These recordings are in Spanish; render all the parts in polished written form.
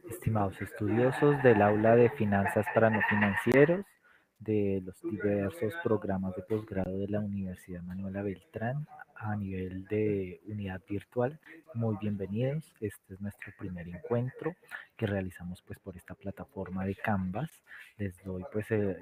Estimados estudiosos del aula de finanzas para no financieros, de los diversos programas de posgrado de la Universidad Manuela Beltrán a nivel de unidad virtual, muy bienvenidos. Este es nuestro primer encuentro que realizamos pues por esta plataforma de Canvas. Les doy pues el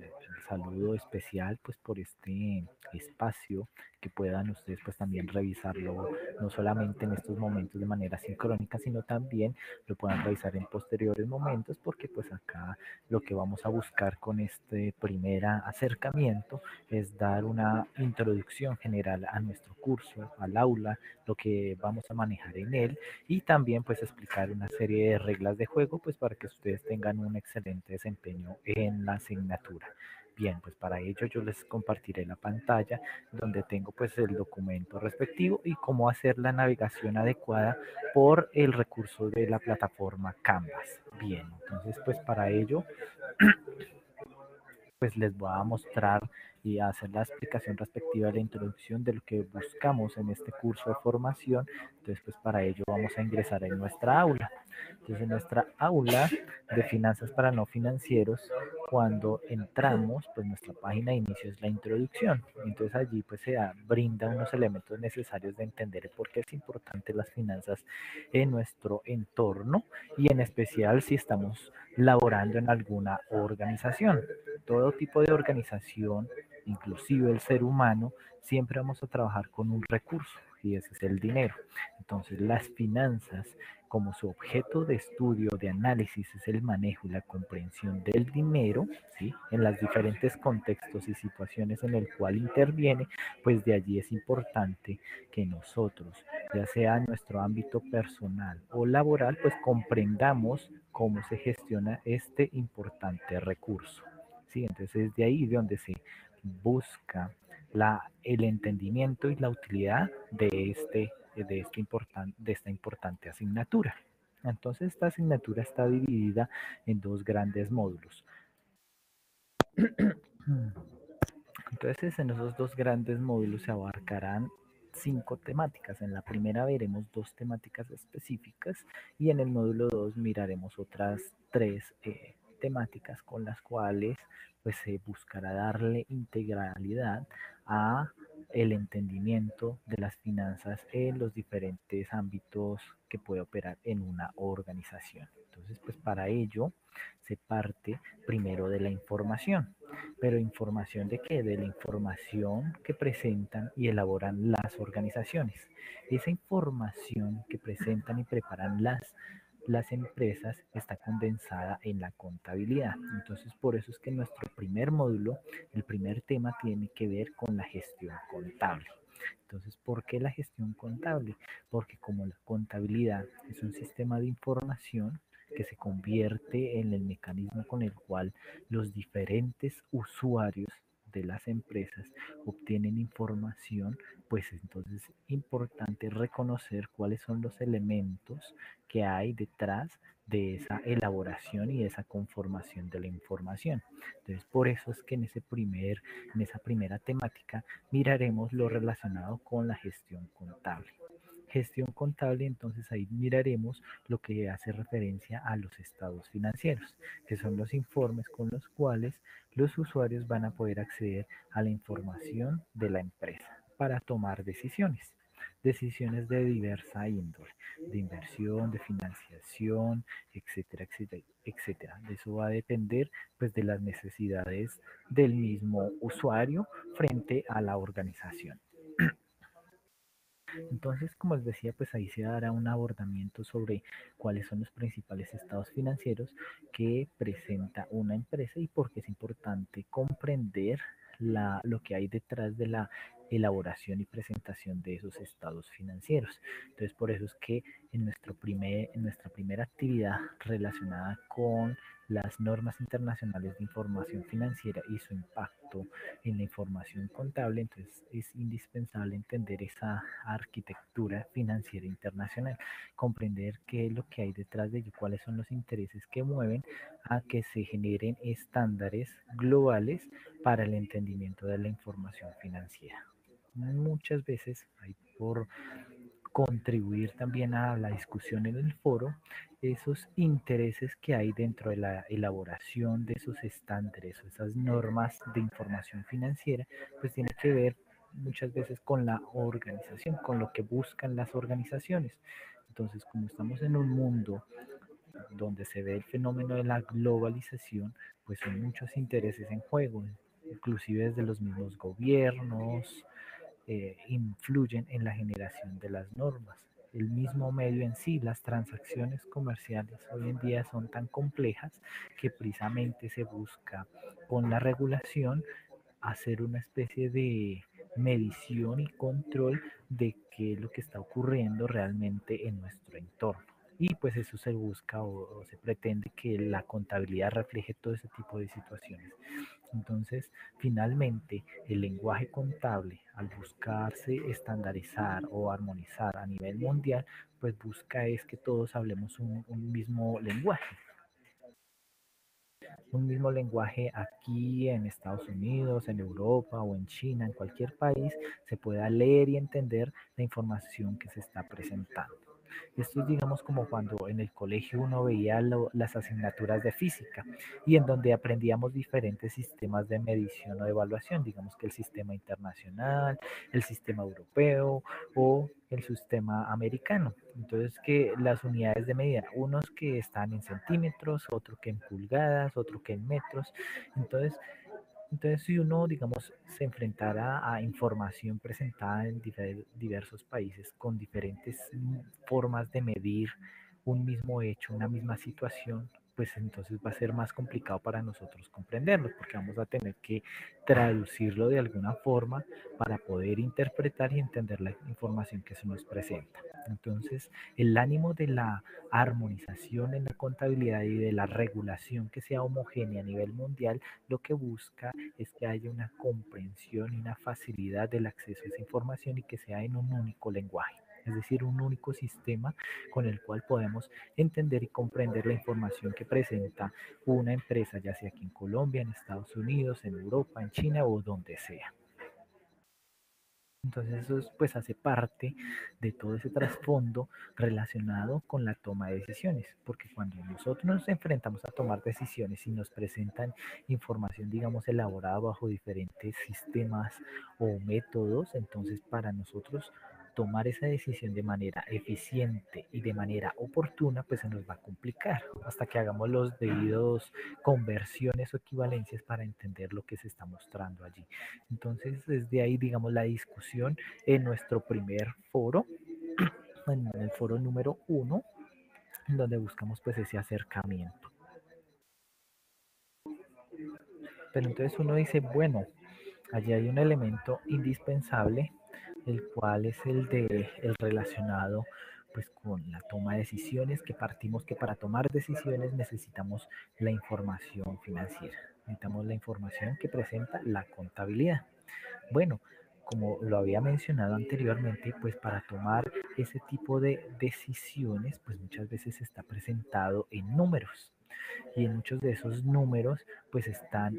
saludo especial pues por este espacio, que puedan ustedes pues también revisarlo no solamente en estos momentos de manera sincrónica, sino también lo puedan revisar en posteriores momentos, porque pues acá lo que vamos a buscar con este primer acercamiento es dar una introducción general a nuestro curso, al aula, lo que vamos a manejar en él, y también pues explicar una serie de reglas de juego pues para que ustedes tengan un excelente desempeño en la asignatura. Bien, pues para ello yo les compartiré la pantalla donde tengo pues el documento respectivo y cómo hacer la navegación adecuada por el recurso de la plataforma Canvas. Bien, entonces pues para ello pues les voy a mostrar y a hacer la explicación respectiva de la introducción de lo que buscamos en este curso de formación. Entonces pues para ello vamos a ingresar en nuestra aula. Entonces en nuestra aula de finanzas para no financieros, cuando entramos, pues nuestra página de inicio es la introducción. Entonces allí pues se brinda unos elementos necesarios de entender por qué es importante las finanzas en nuestro entorno, y en especial si estamos laborando en alguna organización. Todo tipo de organización, inclusive el ser humano, siempre vamos a trabajar con un recurso, y ese es el dinero. Entonces las finanzas, como su objeto de estudio, de análisis, es el manejo y la comprensión del dinero, ¿sí? En los diferentes contextos y situaciones en el cual interviene, pues de allí es importante que nosotros, ya sea en nuestro ámbito personal o laboral, pues comprendamos cómo se gestiona este importante recurso. ¿Sí? Entonces es de ahí de donde se busca el entendimiento y la utilidad de esta importante asignatura. Entonces esta asignatura está dividida en dos grandes módulos. Entonces en esos dos grandes módulos se abarcarán 5 temáticas. En la primera veremos 2 temáticas específicas, y en el módulo 2 miraremos otras 3 temáticas con las cuales pues se buscará darle integralidad a el entendimiento de las finanzas en los diferentes ámbitos que puede operar en una organización. Entonces pues para ello se parte primero de la información. ¿Pero información de qué? De la información que presentan y elaboran las organizaciones. Esa información que presentan y preparan las empresas está condensada en la contabilidad. Entonces, por eso es que nuestro primer módulo, el primer tema, tiene que ver con la gestión contable. Entonces, ¿por qué la gestión contable? Porque como la contabilidad es un sistema de información que se convierte en el mecanismo con el cual los diferentes usuarios de las empresas obtienen información, pues entonces es importante reconocer cuáles son los elementos que hay detrás de esa elaboración y de esa conformación de la información. Entonces, por eso es que en esa primera temática miraremos lo relacionado con la gestión contable. Gestión contable, entonces ahí miraremos lo que hace referencia a los estados financieros, que son los informes con los cuales los usuarios van a poder acceder a la información de la empresa para tomar decisiones. Decisiones de diversa índole, de inversión, de financiación, etcétera, etcétera, etcétera. De eso va a depender pues de las necesidades del mismo usuario frente a la organización. Entonces, como les decía, pues ahí se dará un abordamiento sobre cuáles son los principales estados financieros que presenta una empresa y por qué es importante comprender lo que hay detrás de la elaboración y presentación de esos estados financieros. Entonces, por eso es que en nuestra primera actividad relacionada con las normas internacionales de información financiera y su impacto en la información contable, entonces es indispensable entender esa arquitectura financiera internacional, comprender qué es lo que hay detrás de ello, cuáles son los intereses que mueven a que se generen estándares globales para el entendimiento de la información financiera. Muchas veces hay por contribuir también a la discusión en el foro esos intereses que hay dentro de la elaboración de esos estándares o esas normas de información financiera, pues tiene que ver muchas veces con la organización, con lo que buscan las organizaciones. Entonces, como estamos en un mundo donde se ve el fenómeno de la globalización, pues son muchos intereses en juego, inclusive desde los mismos gobiernos, influyen en la generación de las normas. El mismo medio en sí, las transacciones comerciales hoy en día son tan complejas que precisamente se busca con la regulación hacer una especie de medición y control de qué es lo que está ocurriendo realmente en nuestro entorno. Y pues eso se busca o se pretende que la contabilidad refleje todo ese tipo de situaciones. Entonces, finalmente, el lenguaje contable, al buscarse estandarizar o armonizar a nivel mundial, pues busca es que todos hablemos un mismo lenguaje. Un mismo lenguaje aquí en Estados Unidos, en Europa o en China, en cualquier país, se pueda leer y entender la información que se está presentando. Esto es, digamos, como cuando en el colegio uno veía las asignaturas de física y en donde aprendíamos diferentes sistemas de medición o de evaluación, digamos que el sistema internacional, el sistema europeo o el sistema americano. Entonces, que las unidades de medida, unos que están en centímetros, otro que en pulgadas, otro que en metros. Entonces, si uno, digamos, se enfrentara a información presentada en diversos países con diferentes formas de medir un mismo hecho, una misma situación, pues entonces va a ser más complicado para nosotros comprenderlo, porque vamos a tener que traducirlo de alguna forma para poder interpretar y entender la información que se nos presenta. Entonces, el ánimo de la armonización en la contabilidad y de la regulación que sea homogénea a nivel mundial lo que busca es que haya una comprensión y una facilidad del acceso a esa información y que sea en un único lenguaje, es decir, un único sistema con el cual podemos entender y comprender la información que presenta una empresa, ya sea aquí en Colombia, en Estados Unidos, en Europa, en China o donde sea. Entonces eso pues hace parte de todo ese trasfondo relacionado con la toma de decisiones, porque cuando nosotros nos enfrentamos a tomar decisiones y nos presentan información, digamos, elaborada bajo diferentes sistemas o métodos, entonces para nosotros tomar esa decisión de manera eficiente y de manera oportuna, pues se nos va a complicar hasta que hagamos los debidos conversiones o equivalencias para entender lo que se está mostrando allí. Entonces, desde ahí, digamos, la discusión en nuestro primer foro, en el foro número 1, en donde buscamos pues ese acercamiento. Pero entonces uno dice, bueno, allí hay un elemento indispensable, el cual es el relacionado pues con la toma de decisiones, que partimos que para tomar decisiones necesitamos la información financiera, necesitamos la información que presenta la contabilidad. Bueno, como lo había mencionado anteriormente, pues para tomar ese tipo de decisiones, pues muchas veces está presentado en números y en muchos de esos números pues están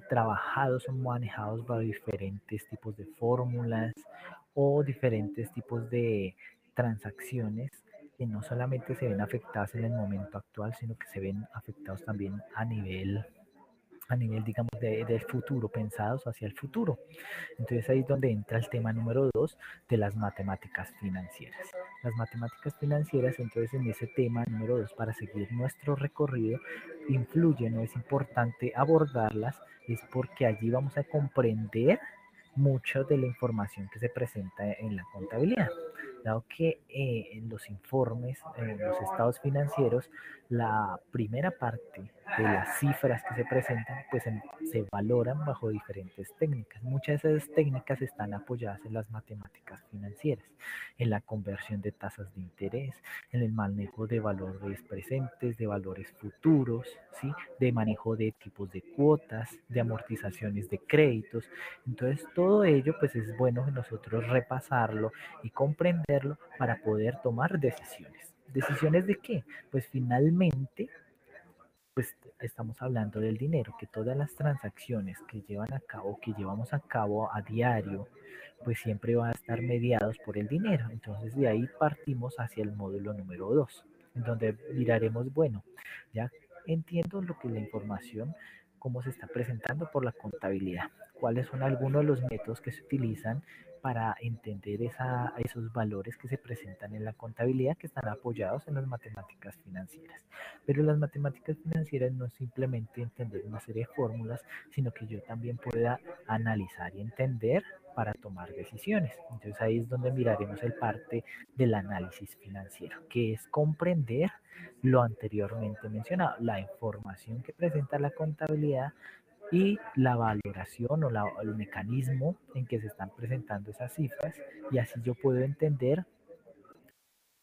trabajados o manejados bajo diferentes tipos de fórmulas o diferentes tipos de transacciones que no solamente se ven afectadas en el momento actual, sino que se ven afectados también a nivel digamos, del futuro, pensados hacia el futuro. Entonces ahí es donde entra el tema número 2 de las matemáticas financieras. Las matemáticas financieras, entonces en ese tema número 2 para seguir nuestro recorrido, influyen o es importante abordarlas, es porque allí vamos a comprender mucho de la información que se presenta en la contabilidad. Dado que en los informes, en los estados financieros, la primera parte de las cifras que se presentan, pues se valoran bajo diferentes técnicas. Muchas de esas técnicas están apoyadas en las matemáticas financieras, en la conversión de tasas de interés, en el manejo de valores presentes, de valores futuros, ¿sí? De manejo de tipos de cuotas, de amortizaciones de créditos. Entonces, todo ello, pues es bueno que nosotros repasarlo y comprenderlo para poder tomar decisiones. ¿Decisiones de qué? Pues finalmente pues estamos hablando del dinero, que todas las transacciones que llevan a cabo, que llevamos a cabo a diario, pues siempre van a estar mediados por el dinero. Entonces de ahí partimos hacia el módulo número 2, en donde miraremos, bueno, ya entiendo lo que es la información, cómo se está presentando por la contabilidad, cuáles son algunos de los métodos que se utilizan para entender esos valores que se presentan en la contabilidad que están apoyados en las matemáticas financieras. Pero las matemáticas financieras no es simplemente entender una serie de fórmulas, sino que yo también pueda analizar y entender para tomar decisiones. Entonces ahí es donde miraremos el parte del análisis financiero, que es comprender lo anteriormente mencionado, la información que presenta la contabilidad y la valoración o el mecanismo en que se están presentando esas cifras, y así yo puedo entender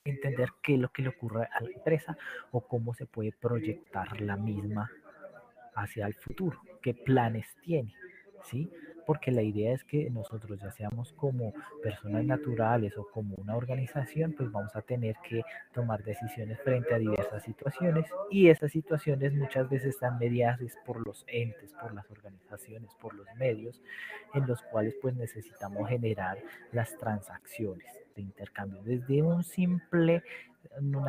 qué es lo que le ocurre a la empresa o cómo se puede proyectar la misma hacia el futuro, qué planes tiene, ¿sí? Porque la idea es que nosotros, ya seamos como personas naturales o como una organización, pues vamos a tener que tomar decisiones frente a diversas situaciones, y esas situaciones muchas veces están mediadas por los entes, por las organizaciones, por los medios, en los cuales pues necesitamos generar las transacciones de intercambio, desde una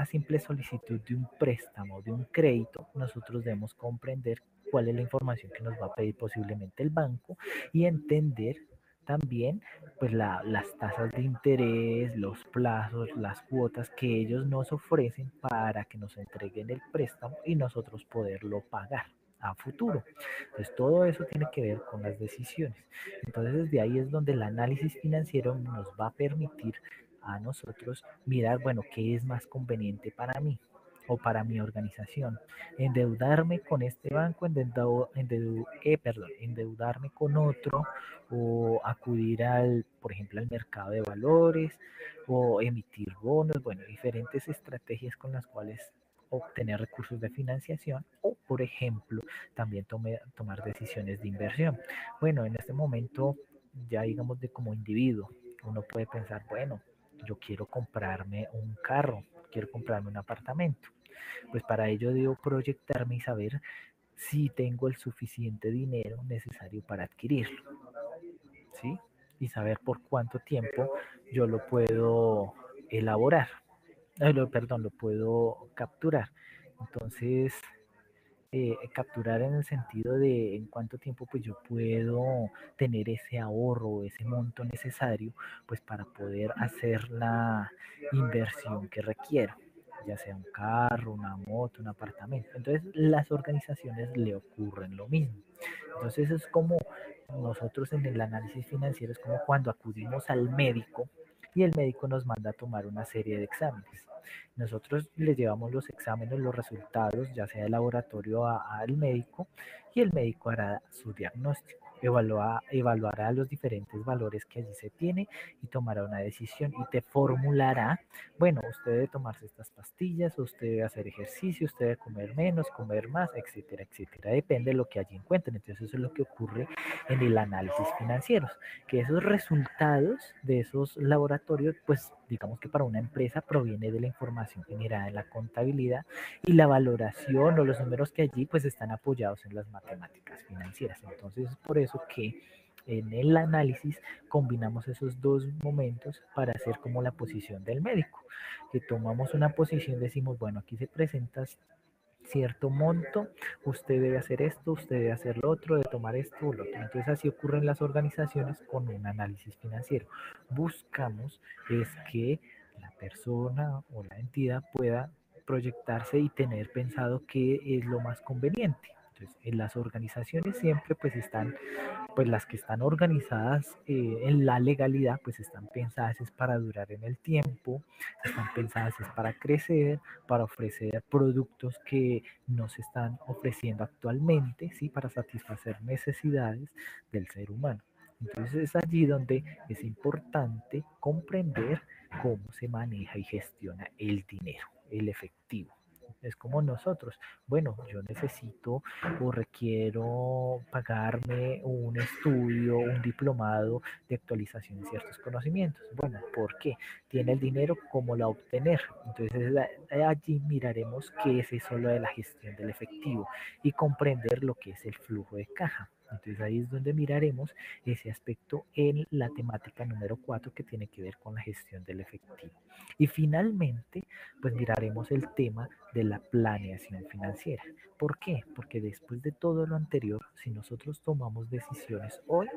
simple solicitud de un préstamo, de un crédito. Nosotros debemos comprender cuál es la información que nos va a pedir posiblemente el banco y entender también pues las tasas de interés, los plazos, las cuotas que ellos nos ofrecen para que nos entreguen el préstamo y nosotros poderlo pagar a futuro. Entonces todo eso tiene que ver con las decisiones. Entonces desde ahí es donde el análisis financiero nos va a permitir a nosotros mirar, bueno, qué es más conveniente para mí o para mi organización. Endeudarme con este banco, endeudarme con otro, o acudir por ejemplo, al mercado de valores, o emitir bonos, bueno, diferentes estrategias con las cuales obtener recursos de financiación, o por ejemplo también tomar decisiones de inversión. Bueno, en este momento ya digamos de como individuo, uno puede pensar, bueno, yo quiero comprarme un carro, quiero comprarme un apartamento. Pues para ello debo proyectarme y saber si tengo el suficiente dinero necesario para adquirirlo, ¿sí? Y saber por cuánto tiempo yo lo puedo elaborar, perdón, lo puedo capturar. Entonces, capturar en el sentido de en cuánto tiempo pues yo puedo tener ese ahorro, ese monto necesario pues para poder hacer la inversión que requiero, ya sea un carro, una moto, un apartamento. Entonces las organizaciones le ocurren lo mismo. Entonces es como nosotros en el análisis financiero, es como cuando acudimos al médico y el médico nos manda a tomar una serie de exámenes. Nosotros le llevamos los exámenes, los resultados, ya sea de laboratorio al médico, y el médico hará su diagnóstico, evaluará los diferentes valores que allí se tiene y tomará una decisión y te formulará, bueno, usted debe tomarse estas pastillas, usted debe hacer ejercicio, usted debe comer menos, comer más, etcétera, etcétera. Depende de lo que allí encuentren. Entonces eso es lo que ocurre en el análisis financiero, que esos resultados de esos laboratorios, pues digamos que para una empresa proviene de la información generada en la contabilidad, y la valoración o los números que allí pues están apoyados en las matemáticas financieras. Entonces es por eso que en el análisis combinamos esos dos momentos para hacer como la posición del médico, que tomamos una posición, decimos, bueno, aquí se presenta cierto monto, usted debe hacer esto, usted debe hacer lo otro, debe tomar esto o lo otro. Entonces así ocurren las organizaciones con un análisis financiero. Buscamos es que la persona o la entidad pueda proyectarse y tener pensado qué es lo más conveniente. Entonces, en las organizaciones siempre pues están, pues las que están organizadas en la legalidad, pues están pensadas es para durar en el tiempo, están pensadas es para crecer, para ofrecer productos que no se están ofreciendo actualmente, ¿sí? Para satisfacer necesidades del ser humano. Entonces es allí donde es importante comprender cómo se maneja y gestiona el dinero, el efectivo. Es como nosotros. Bueno, yo necesito o requiero pagarme un estudio, un diplomado de actualización de ciertos conocimientos. Bueno, ¿por qué? Tiene el dinero, ¿cómo la obtener? Entonces allí miraremos qué es eso lo de la gestión del efectivo y comprender lo que es el flujo de caja. Entonces ahí es donde miraremos ese aspecto en la temática número 4 que tiene que ver con la gestión del efectivo. Y finalmente, pues miraremos el tema de la planeación financiera. ¿Por qué? Porque después de todo lo anterior, si nosotros tomamos decisiones hoy,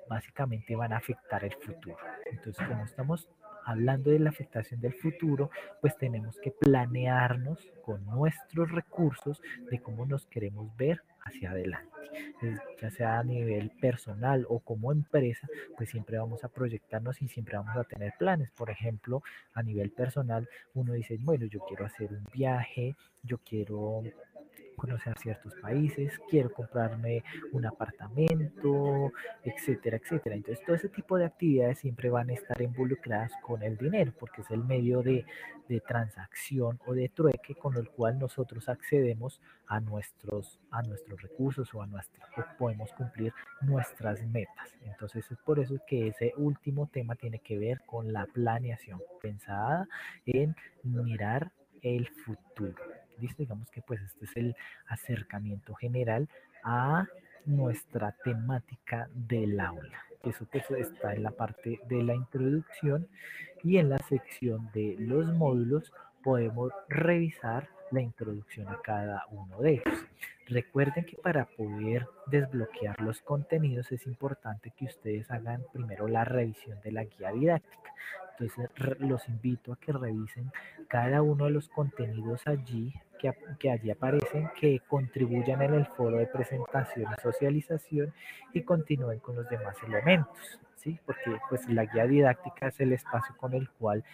básicamente van a afectar el futuro. Entonces, como estamos hablando de la afectación del futuro, pues tenemos que planearnos con nuestros recursos de cómo nos queremos ver hacia adelante. Ya sea a nivel personal o como empresa, pues siempre vamos a proyectarnos y siempre vamos a tener planes. Por ejemplo, a nivel personal, uno dice, bueno, yo quiero hacer un viaje, yo quiero conocer ciertos países, quiero comprarme un apartamento, etcétera, etcétera. Entonces, todo ese tipo de actividades siempre van a estar involucradas con el dinero, porque es el medio de transacción o de trueque con el cual nosotros accedemos a nuestros recursos o podemos cumplir nuestras metas. Entonces, es por eso que ese último tema tiene que ver con la planeación, pensada en mirar el futuro. ¿Listo? Digamos que pues este es el acercamiento general a nuestra temática del aula. Eso pues está en la parte de la introducción y en la sección de los módulos podemos revisar la introducción a cada uno de ellos. Recuerden que para poder desbloquear los contenidos es importante que ustedes hagan primero la revisión de la guía didáctica. Entonces los invito a que revisen cada uno de los contenidos allí que allí aparecen, que contribuyan en el foro de presentación y socialización y continúen con los demás elementos, ¿sí? Porque pues la guía didáctica es el espacio con el cual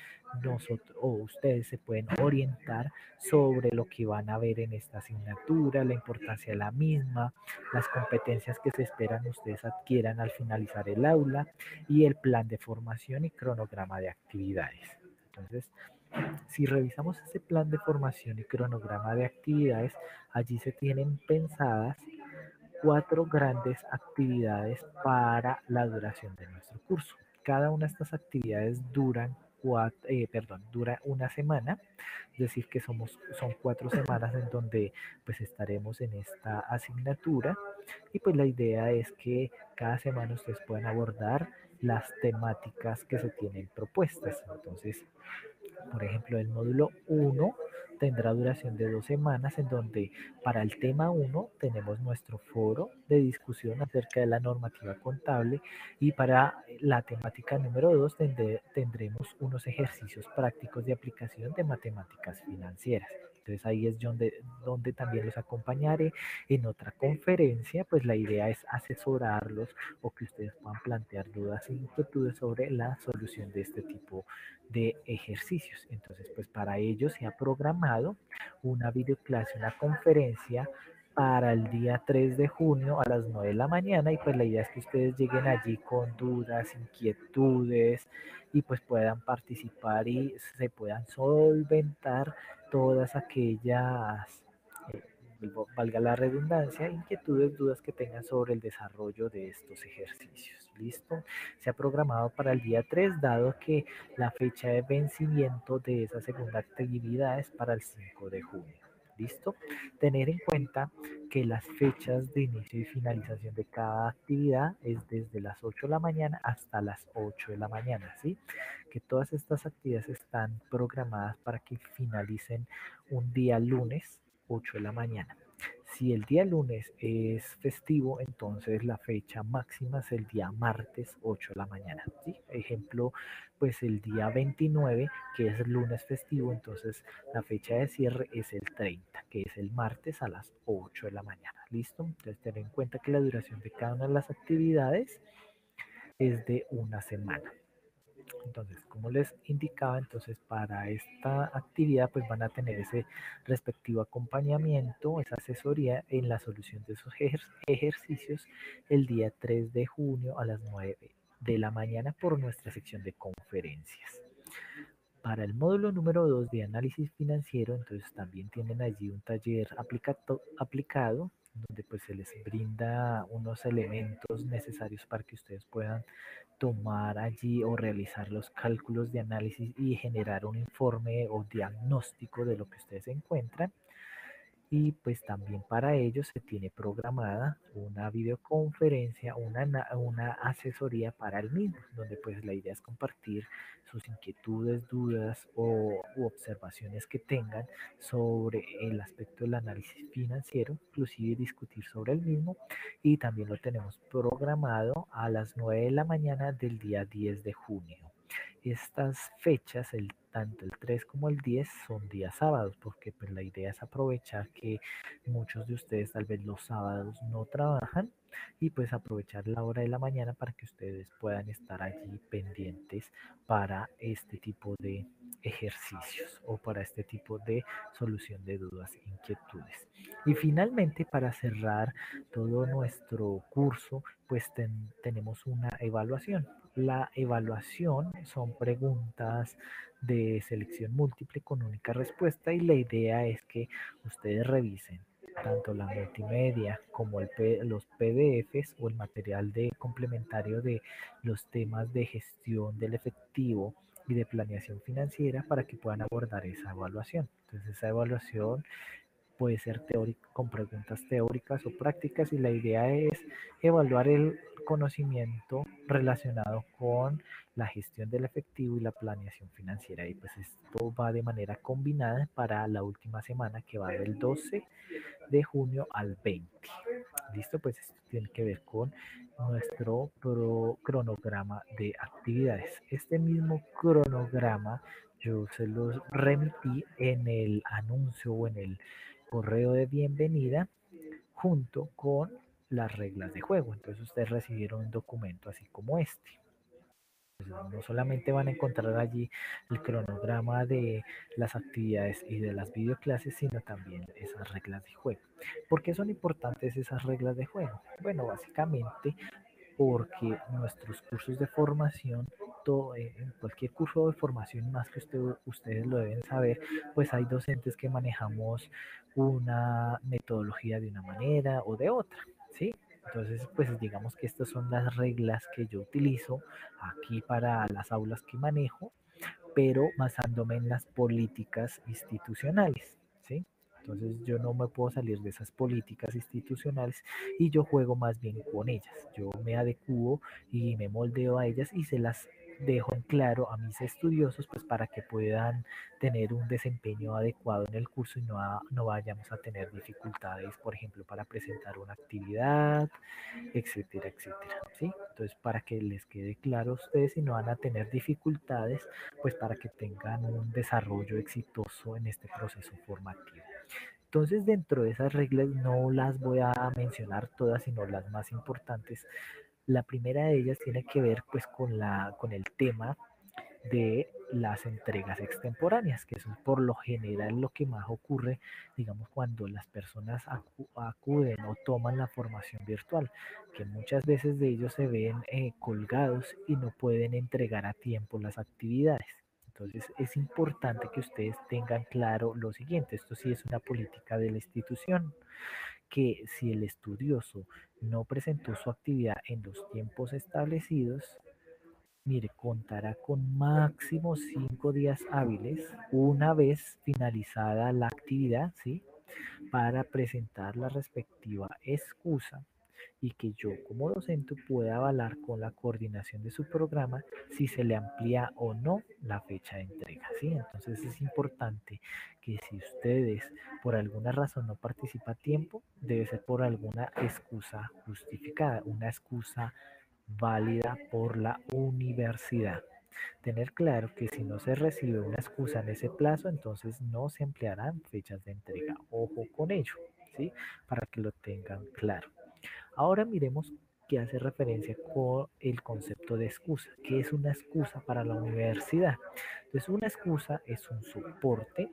nosotros o ustedes se pueden orientar sobre lo que van a ver en esta asignatura, la importancia de la misma, las competencias que se esperan ustedes adquieran al finalizar el aula y el plan de formación y cronograma de actividades. Entonces, si revisamos ese plan de formación y cronograma de actividades, allí se tienen pensadas 4 grandes actividades para la duración de nuestro curso. Cada una de estas actividades dura una semana, es decir, que son 4 semanas en donde pues estaremos en esta asignatura y pues la idea es que cada semana ustedes puedan abordar las temáticas que se tienen propuestas. Entonces, por ejemplo, el módulo 1 tendrá duración de 2 semanas en donde para el tema 1 tenemos nuestro foro de discusión acerca de la normativa contable y para la temática número 2 tendremos unos ejercicios prácticos de aplicación de matemáticas financieras. Entonces ahí es donde también los acompañaré en otra conferencia, pues la idea es asesorarlos o que ustedes puedan plantear dudas e inquietudes sobre la solución de este tipo de ejercicios. Entonces, pues para ello se ha programado una videoclase, una conferencia para el día 3 de junio a las 9 de la mañana y pues la idea es que ustedes lleguen allí con dudas, inquietudes y pues puedan participar y se puedan solventar todas aquellas eh, valga la redundancia, inquietudes, dudas que tengan sobre el desarrollo de estos ejercicios. ¿Listo? Se ha programado para el día 3 dado que la fecha de vencimiento de esa segunda actividad es para el 5 de junio. ¿Listo? Tener en cuenta que las fechas de inicio y finalización de cada actividad es desde las 8 de la mañana hasta las 8 de la mañana, ¿sí? Que todas estas actividades están programadas para que finalicen un día lunes 8 de la mañana. Si el día lunes es festivo, entonces la fecha máxima es el día martes 8 de la mañana. ¿Sí? Ejemplo, pues el día 29, que es lunes festivo, entonces la fecha de cierre es el 30, que es el martes a las 8 de la mañana. ¿Listo? Entonces ten en cuenta que la duración de cada una de las actividades es de una semana. Entonces, como les indicaba, entonces para esta actividad pues van a tener ese respectivo acompañamiento, esa asesoría en la solución de esos ejercicios el día 3 de junio a las 9 de la mañana por nuestra sección de conferencias. Para el módulo número 2 de análisis financiero, entonces también tienen allí un taller aplicado, donde pues se les brinda unos elementos necesarios para que ustedes puedan tomar allí o realizar los cálculos de análisis y generar un informe o diagnóstico de lo que ustedes encuentran. Y pues también para ello se tiene programada una videoconferencia, una asesoría para el mismo, donde pues la idea es compartir sus inquietudes, dudas u observaciones que tengan sobre el aspecto del análisis financiero, inclusive discutir sobre el mismo. Y también lo tenemos programado a las 9 de la mañana del día 10 de junio. Estas fechas, tanto el 3 como el 10, son días sábados, porque pues, la idea es aprovechar que muchos de ustedes tal vez los sábados no trabajan y pues aprovechar la hora de la mañana para que ustedes puedan estar allí pendientes para este tipo de ejercicios o para este tipo de solución de dudas e inquietudes. Y finalmente, para cerrar todo nuestro curso, pues tenemos una evaluación. La evaluación son preguntas de selección múltiple con única respuesta y la idea es que ustedes revisen tanto la multimedia como los PDFs o el material de complementario de los temas de gestión del efectivo y de planeación financiera para que puedan abordar esa evaluación. Entonces esa evaluación puede ser teórico, con preguntas teóricas o prácticas y la idea es evaluar el conocimiento relacionado con la gestión del efectivo y la planeación financiera y pues esto va de manera combinada para la última semana que va del 12 de junio al 20. Listo, pues esto tiene que ver con nuestro cronograma de actividades. Este mismo cronograma yo se los remití en el anuncio o en el correo de bienvenida junto con las reglas de juego. Entonces ustedes recibieron un documento así como este. No solamente van a encontrar allí el cronograma de las actividades y de las videoclases, sino también esas reglas de juego. ¿Por qué son importantes esas reglas de juego? Bueno, básicamente porque nuestros cursos de formación, en cualquier curso de formación más que ustedes lo deben saber, pues hay docentes que manejamos una metodología de una manera o de otra, ¿sí? Entonces, pues digamos que estas son las reglas que yo utilizo aquí para las aulas que manejo, pero basándome en las políticas institucionales, ¿sí? Entonces yo no me puedo salir de esas políticas institucionales y yo juego más bien con ellas. Yo me adecuo y me moldeo a ellas y se las dejo en claro a mis estudiosos pues para que puedan tener un desempeño adecuado en el curso y no vayamos a tener dificultades, por ejemplo, para presentar una actividad, etcétera, etcétera, ¿sí? Entonces, para que les quede claro a ustedes y no van a tener dificultades, pues para que tengan un desarrollo exitoso en este proceso formativo. Entonces, dentro de esas reglas no las voy a mencionar todas, sino las más importantes. La primera de ellas tiene que ver pues con el tema de las entregas extemporáneas, que eso es por lo general lo que más ocurre, digamos, cuando las personas acuden o toman la formación virtual, que muchas veces de ellos se ven colgados y no pueden entregar a tiempo las actividades. Entonces es importante que ustedes tengan claro lo siguiente, esto sí es una política de la institución, que si el estudioso no presentó su actividad en los tiempos establecidos, mire, contará con máximo 5 días hábiles una vez finalizada la actividad, ¿sí? Para presentar la respectiva excusa y que yo como docente pueda avalar con la coordinación de su programa si se le amplía o no la fecha de entrega, ¿sí? Entonces es importante que si ustedes por alguna razón no participan a tiempo, debe ser por alguna excusa justificada, una excusa válida por la universidad. Tener claro que si no se recibe una excusa en ese plazo, entonces no se emplearán fechas de entrega. Ojo con ello, ¿sí? Para que lo tengan claro. Ahora miremos qué hace referencia con el concepto de excusa. ¿Qué es una excusa para la universidad? Entonces, una excusa es un soporte,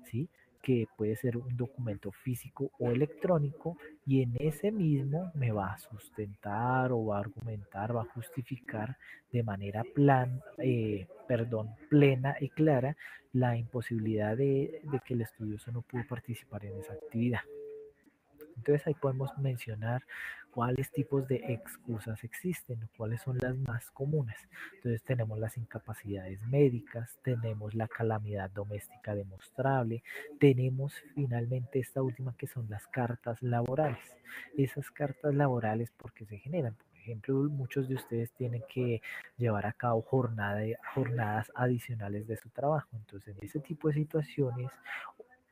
¿sí? que puede ser un documento físico o electrónico, y en ese mismo me va a sustentar o va a argumentar, va a justificar de manera plena y clara la imposibilidad de que el estudioso no pudo participar en esa actividad. Entonces ahí podemos mencionar cuáles tipos de excusas existen, cuáles son las más comunes. Entonces tenemos las incapacidades médicas, tenemos la calamidad doméstica demostrable, tenemos finalmente esta última que son las cartas laborales. Esas cartas laborales, ¿por qué se generan? Por ejemplo, muchos de ustedes tienen que llevar a cabo jornadas adicionales de su trabajo. Entonces, en ese tipo de situaciones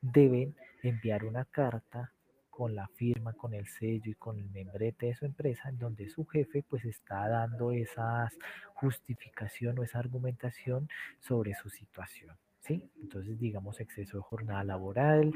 deben enviar una carta con la firma, con el sello y con el membrete de su empresa, en donde su jefe pues está dando esa justificación o esa argumentación sobre su situación. ¿Sí? Entonces, digamos, exceso de jornada laboral,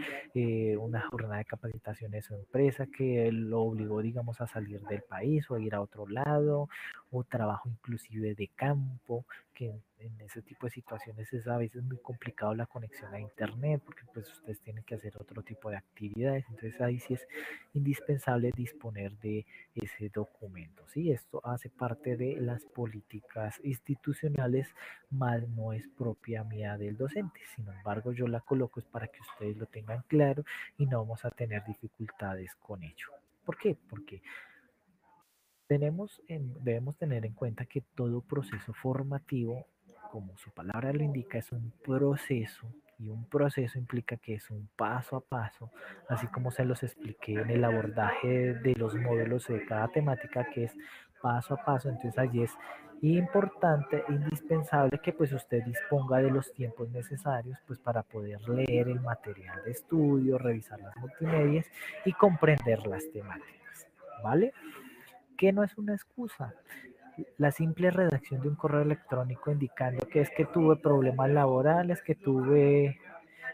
una jornada de capacitación de su empresa que lo obligó, digamos, a salir del país o a ir a otro lado, o trabajo inclusive de campo, que en ese tipo de situaciones es a veces muy complicado la conexión a internet porque pues ustedes tienen que hacer otro tipo de actividades, entonces ahí sí es indispensable disponer de ese documento, ¿sí? Esto hace parte de las políticas institucionales, más no es propia mía del docente, sin embargo yo la coloco es para que ustedes lo tengan claro y no vamos a tener dificultades con ello. ¿Por qué? Porque debemos tener en cuenta que todo proceso formativo, como su palabra lo indica, es un proceso, y un proceso implica que es un paso a paso, así como se los expliqué en el abordaje de los módulos de cada temática, que es paso a paso. Entonces allí es importante, indispensable que pues usted disponga de los tiempos necesarios pues para poder leer el material de estudio, revisar las multimedias y comprender las temáticas, ¿vale? Que no es una excusa. La simple redacción de un correo electrónico indicando que es que tuve problemas laborales, que tuve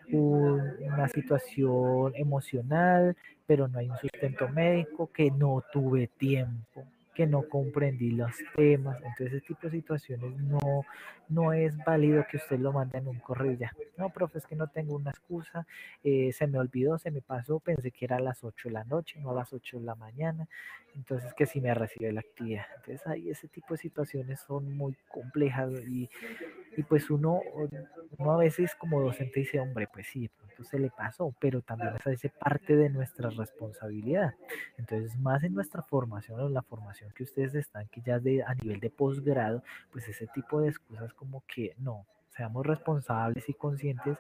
una situación emocional, pero no hay un sustento médico, que no tuve tiempo, que no comprendí los temas. Entonces, ese tipo de situaciones no es válido que usted lo mande en un correo y ya. No, profe, es que no tengo una excusa, se me olvidó, se me pasó, pensé que era a las 8 de la noche, no a las 8 de la mañana. Entonces, que si me recibe la actividad. Entonces, ahí ese tipo de situaciones son muy complejas y pues uno a veces como docente dice, hombre, pues sí, de pronto se le pasó, pero también es a veces parte de nuestra responsabilidad. Entonces, más en nuestra formación o en la formación que ustedes están, que ya a nivel de posgrado, pues ese tipo de excusas como que no, seamos responsables y conscientes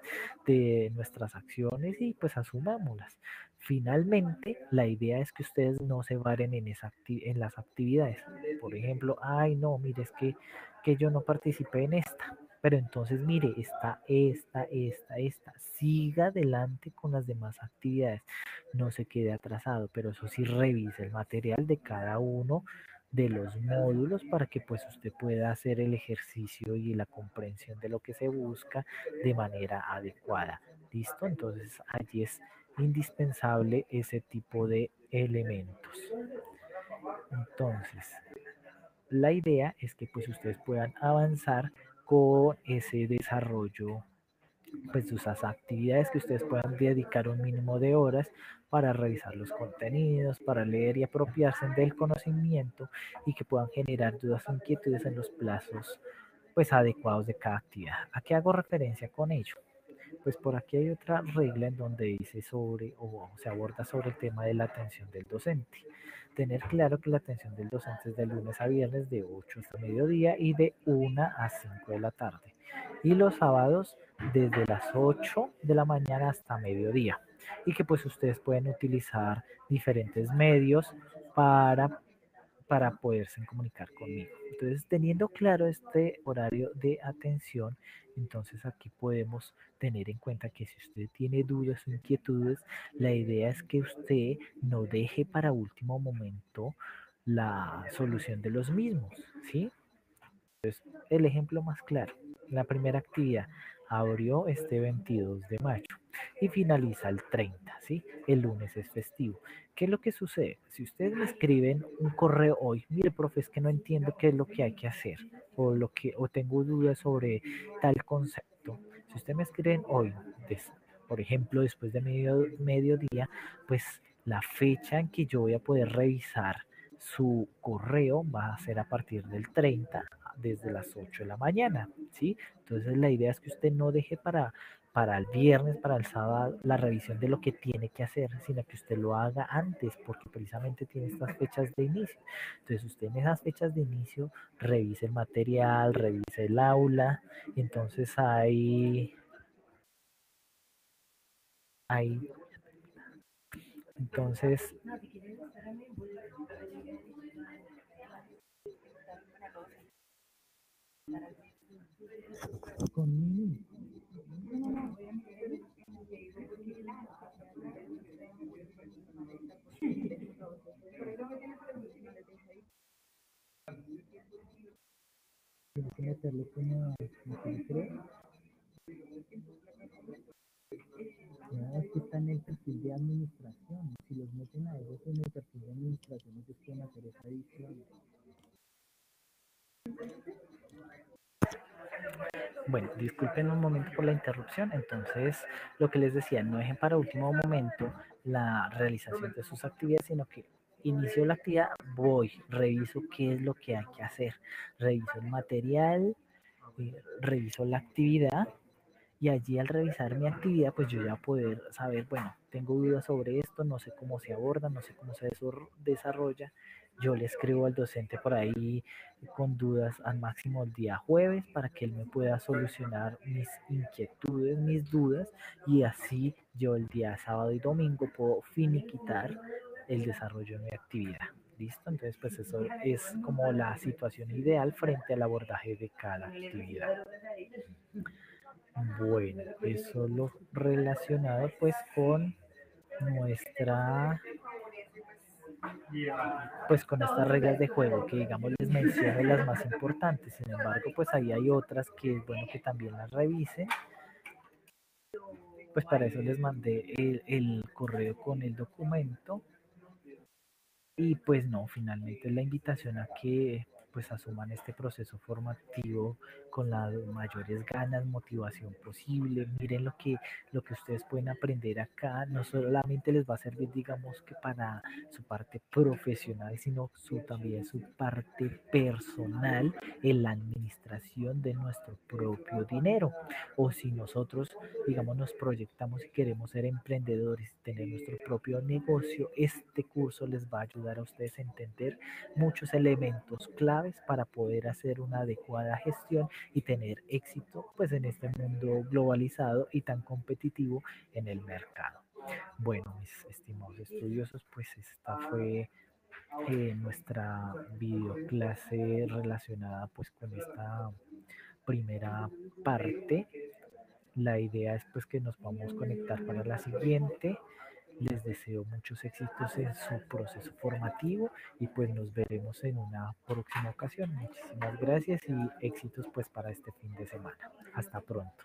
de nuestras acciones y pues asumámoslas. Finalmente, la idea es que ustedes no se varen en las actividades. Por ejemplo, ay no, mire, es que yo no participé en esta. Pero entonces, mire, está esta. Siga adelante con las demás actividades. No se quede atrasado, pero eso sí, revise el material de cada uno de los módulos para que pues usted pueda hacer el ejercicio y la comprensión de lo que se busca de manera adecuada. ¿Listo? Entonces allí es indispensable ese tipo de elementos. Entonces, la idea es que pues ustedes puedan avanzar con ese desarrollo pues de esas actividades, que ustedes puedan dedicar un mínimo de horas para revisar los contenidos, para leer y apropiarse del conocimiento y que puedan generar dudas o inquietudes en los plazos pues adecuados de cada actividad. ¿A qué hago referencia con ello? Pues por aquí hay otra regla en donde dice sobre o se aborda sobre el tema de la atención del docente. Tener claro que la atención del docente es de lunes a viernes de 8 hasta mediodía y de 1 a 5 de la tarde. Y los sábados desde las 8 de la mañana hasta mediodía. Y que pues ustedes pueden utilizar diferentes medios para poderse comunicar conmigo. Entonces, teniendo claro este horario de atención, entonces aquí podemos tener en cuenta que si usted tiene dudas o inquietudes, la idea es que usted no deje para último momento la solución de los mismos, ¿sí? El ejemplo más claro, la primera actividad abrió este 22 de mayo y finaliza el 30, ¿sí? El lunes es festivo. ¿Qué es lo que sucede? Si ustedes me escriben un correo hoy, mire, profe, es que no entiendo qué es lo que hay que hacer o tengo dudas sobre tal concepto. Si ustedes me escriben hoy, por ejemplo, después de mediodía, pues la fecha en que yo voy a poder revisar su correo va a ser a partir del 30 desde las 8 de la mañana, ¿sí? Entonces la idea es que usted no deje para el viernes, para el sábado, la revisión de lo que tiene que hacer, sino que usted lo haga antes, porque precisamente tiene estas fechas de inicio. Entonces usted en esas fechas de inicio revise el material, revise el aula, entonces hay entonces, con mi tienes que meterle como, no, es que está en el perfil de administración. Si los meten a ellos en el perfil de administración, ellos pueden hacer esa edición. Bueno, disculpen un momento por la interrupción. Entonces, lo que les decía, no dejen para último momento la realización de sus actividades, sino que inicio la actividad, voy, reviso qué es lo que hay que hacer, reviso el material, reviso la actividad y allí al revisar mi actividad, pues yo ya poder saber, bueno, tengo dudas sobre esto, no sé cómo se aborda, no sé cómo se desarrolla. Yo le escribo al docente por ahí con dudas al máximo el día jueves para que él me pueda solucionar mis inquietudes, mis dudas y así yo el día sábado y domingo puedo finiquitar el desarrollo de mi actividad. ¿Listo? Entonces, pues eso es como la situación ideal frente al abordaje de cada actividad. Bueno, eso lo relacionado pues con nuestra, pues con estas reglas de juego que digamos les menciono las más importantes. Sin embargo, pues ahí hay otras que es bueno que también las revisen. Pues para eso les mandé el correo con el documento. Y pues no, finalmente la invitación a que pues asuman este proceso formativo con las mayores ganas, motivación posible. Miren lo que ustedes pueden aprender acá, no solamente les va a servir, digamos, que para su parte profesional, sino también su parte personal en la administración de nuestro propio dinero. O si nosotros, digamos, nos proyectamos y queremos ser emprendedores, tener nuestro propio negocio, este curso les va a ayudar a ustedes a entender muchos elementos claves para poder hacer una adecuada gestión y tener éxito pues en este mundo globalizado y tan competitivo en el mercado. Bueno, mis estimados estudiosos, pues esta fue nuestra videoclase relacionada pues con esta primera parte. La idea es pues que nos vamos a conectar para la siguiente. Les deseo muchos éxitos en su proceso formativo y pues nos veremos en una próxima ocasión. Muchísimas gracias y éxitos pues para este fin de semana. Hasta pronto.